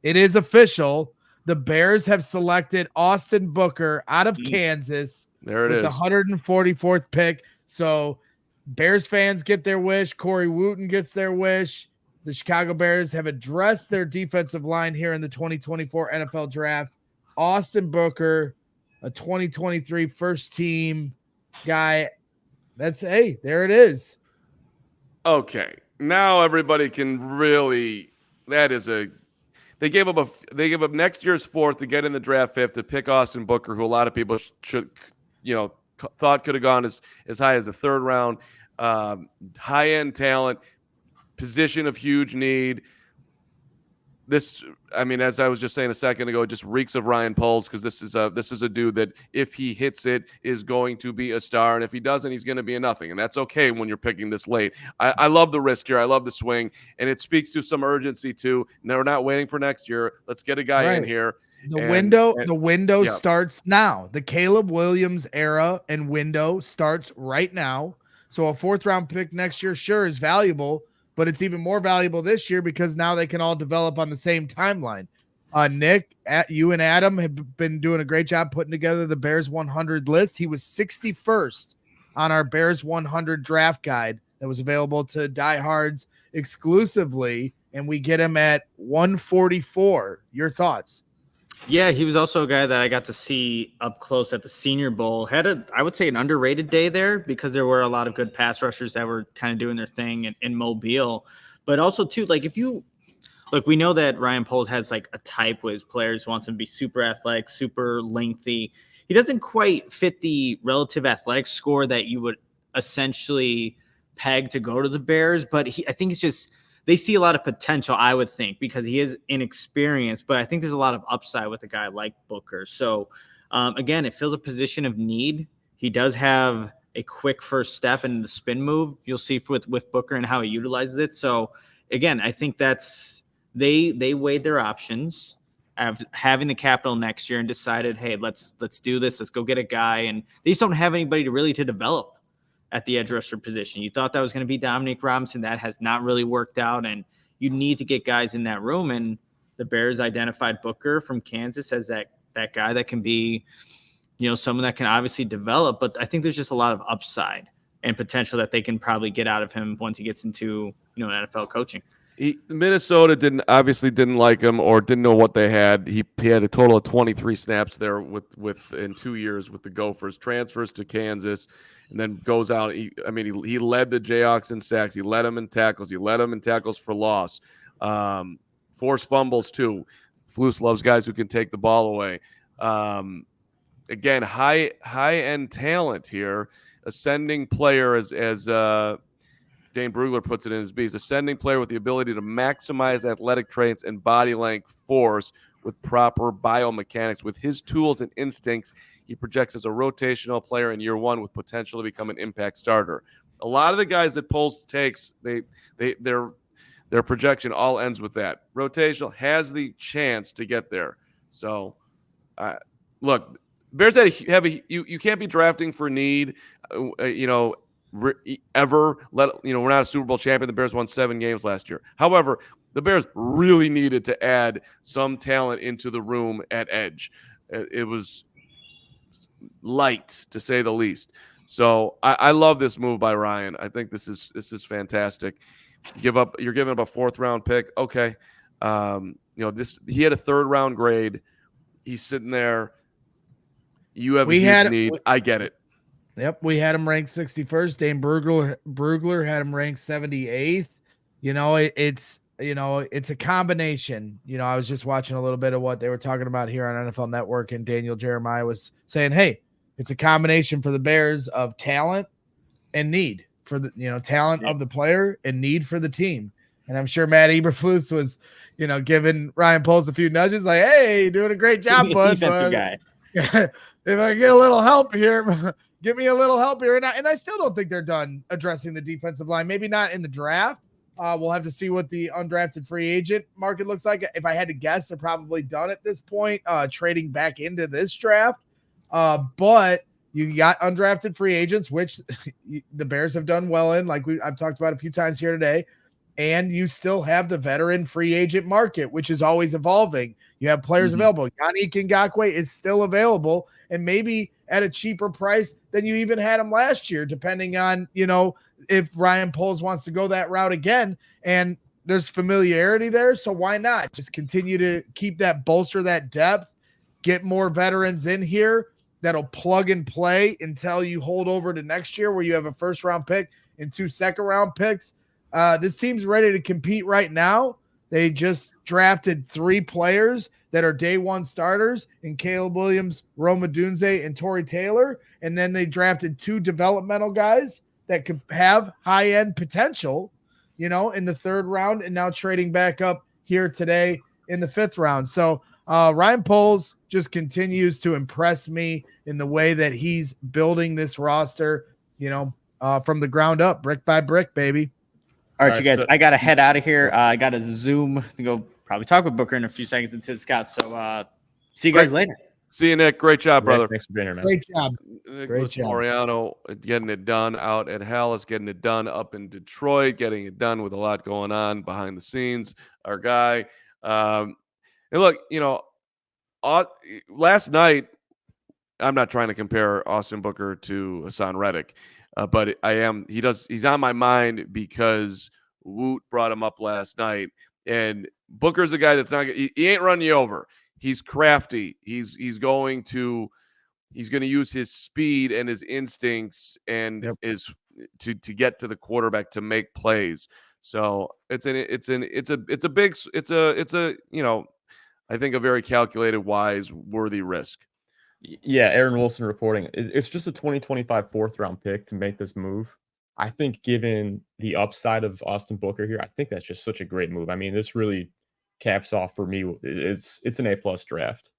It is official. The Bears have selected Austin Booker out of Kansas there it with is. the 144th pick. So Bears fans get their wish. Corey Wooten gets their wish. The Chicago Bears have addressed their defensive line here in the 2024 NFL Draft. Austin Booker, a 2023 first team guy. There it is. Okay. Now everybody can really, they gave up next year's 4th to get in the draft 5th to pick Austin Booker, who a lot of people thought could have gone as high as the 3rd round. High-end talent, position of huge need. As I was just saying a second ago, it just reeks of Ryan Poles, because this is a dude that, if he hits it, is going to be a star, and if he doesn't, he's going to be a nothing, and that's okay when you're picking this late. I love the risk here. I love the swing, and it speaks to some urgency too. No, we're not waiting for next year. Let's get a guy in here. The window starts now. The Caleb Williams era and window starts right now. So a 4th round pick next year sure is valuable, but it's even more valuable this year because now they can all develop on the same timeline. Nick, you and Adam have been doing a great job putting together the Bears 100 list. He was 61st on our Bears 100 draft guide that was available to diehards exclusively, and we get him at 144. Your thoughts? Yeah, he was also a guy that I got to see up close at the Senior Bowl. Had I would say an underrated day there, because there were a lot of good pass rushers that were kind of doing their thing in Mobile. But also too, we know that Ryan Poles has like a type with his players, wants them to be super athletic, super lengthy. He doesn't quite fit the relative athletic score that you would essentially peg to go to the Bears, but I think it's just, they see a lot of potential, I would think, because he is inexperienced, but I think there's a lot of upside with a guy like Booker. So, again, it fills a position of need. He does have a quick first step in the spin move. You'll see with Booker and how he utilizes it. So, again, I think they weighed their options of having the capital next year and decided, hey, let's do this. Let's go get a guy. And they just don't have anybody to develop at the edge rusher position. You thought that was going to be Dominique Robinson. That has not really worked out, and you need to get guys in that room. And the Bears identified Booker from Kansas as that guy that can be, someone that can obviously develop. But I think there's just a lot of upside and potential that they can probably get out of him once he gets into NFL coaching. Minnesota didn't like him or didn't know what they had. He had a total of 23 snaps there with in 2 years with the Gophers. Transfers to Kansas, and then goes out. He led the Jayhawks in sacks. He led them in tackles. He led them in tackles for loss. Forced fumbles too. Flus loves guys who can take the ball away. Again, high end talent here. Ascending player as Dane Brugler puts it in his B's, ascending player with the ability to maximize athletic traits and body length force with proper biomechanics. With his tools and instincts, he projects as a rotational player in year 1 with potential to become an impact starter. A lot of the guys that Poles takes, their projection all ends with that. Rotational, has the chance to get there. So, look, Bears you can't be drafting for need, ever. We're not a Super Bowl champion. The Bears won 7 games last year. However, the Bears really needed to add some talent into the room at edge. It was light, to say the least. So I love this move by Ryan. I think this is fantastic. You're giving up a 4th round pick. Okay. He had a 3rd round grade. He's sitting there. You have a huge need. I get it. Yep, we had him ranked 61st. Dane Brugler had him ranked 78th. It's a combination. I was just watching a little bit of what they were talking about here on NFL Network, and Daniel Jeremiah was saying, hey, it's a combination for the Bears of talent and need for the, talent of the player and need for the team. And I'm sure Matt Eberflus was, giving Ryan Poles a few nudges like, hey, doing a great job, bud. Defensive guy. If I get a little help here, give me a little help here. And I still don't think they're done addressing the defensive line. Maybe not in the draft. We'll have to see what the undrafted free agent market looks like. If I had to guess, they're probably done at this point, trading back into this draft. But you got undrafted free agents, which the Bears have done well in, like I've talked about a few times here today. and you still have the veteran free agent market, which is always evolving. You have players available. Yannick Ngakoue is still available, and maybe at a cheaper price than you even had him last year, depending on, if Ryan Poles wants to go that route again. And there's familiarity there, so why not just continue to keep that, bolster that depth, get more veterans in here that'll plug and play until you hold over to next year where you have a first-round pick and 2 second-round picks. This team's ready to compete right now. They just drafted 3 players that are day one starters in Caleb Williams, Roma Dunze, and Torrey Taylor. And then they drafted 2 developmental guys that could have high-end potential, in the 3rd round, and now trading back up here today in the 5th round. So Ryan Poles just continues to impress me in the way that he's building this roster, from the ground up, brick by brick, baby. All right, you guys, I got to head out of here. I got to Zoom to go probably talk with Booker in a few seconds into the Scouts. So see you guys later. See you, Nick. Great job, brother. Thanks for being here, man. Great job. Great job. Moreano getting it done out at Hallis, getting it done up in Detroit, getting it done with a lot going on behind the scenes. Our guy. And look, last night, I'm not trying to compare Austin Booker to Hassan Reddick. But I am. He's on my mind because Woot brought him up last night, and Booker's a guy that's not. He ain't running you over. He's crafty. He's going to use his speed and his instincts and to get to the quarterback to make plays. So it's a big I think a very calculated, wise, worthy risk. Yeah, Aaron Wilson reporting. It's just a 2025 4th-round pick to make this move. I think given the upside of Austin Booker here, I think that's just such a great move. I mean, this really caps off for me. It's an A+ draft.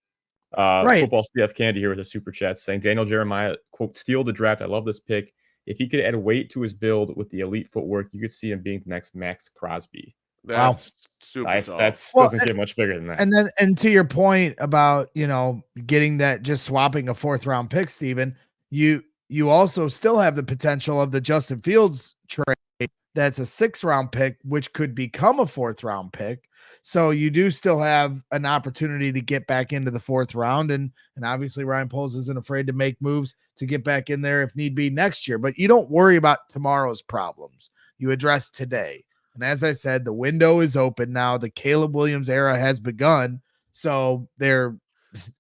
Right. Football CF Candy here with a super chat saying, Daniel Jeremiah, quote, steal the draft. I love this pick. If he could add weight to his build with the elite footwork, you could see him being the next Max Crosby. That's super tall. Doesn't get much bigger than that. And to your point about, getting that, just swapping a 4th-round pick, Steven, you also still have the potential of the Justin Fields trade. That's a 6th-round pick, which could become a 4th-round pick. So you do still have an opportunity to get back into the 4th round. And obviously Ryan Poles isn't afraid to make moves to get back in there if need be next year. But you don't worry about tomorrow's problems. You address today. And as I said, the window is open now. The Caleb Williams era has begun. So they're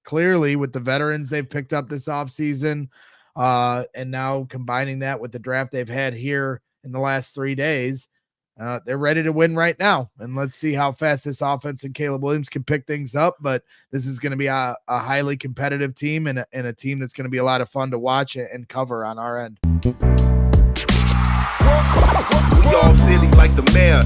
clearly, with the veterans they've picked up this offseason, and now combining that with the draft they've had here in the last 3 days, they're ready to win right now. And let's see how fast this offense and Caleb Williams can pick things up. But this is going to be a highly competitive team and a team that's going to be a lot of fun to watch and cover on our end. We all silly like the mayor.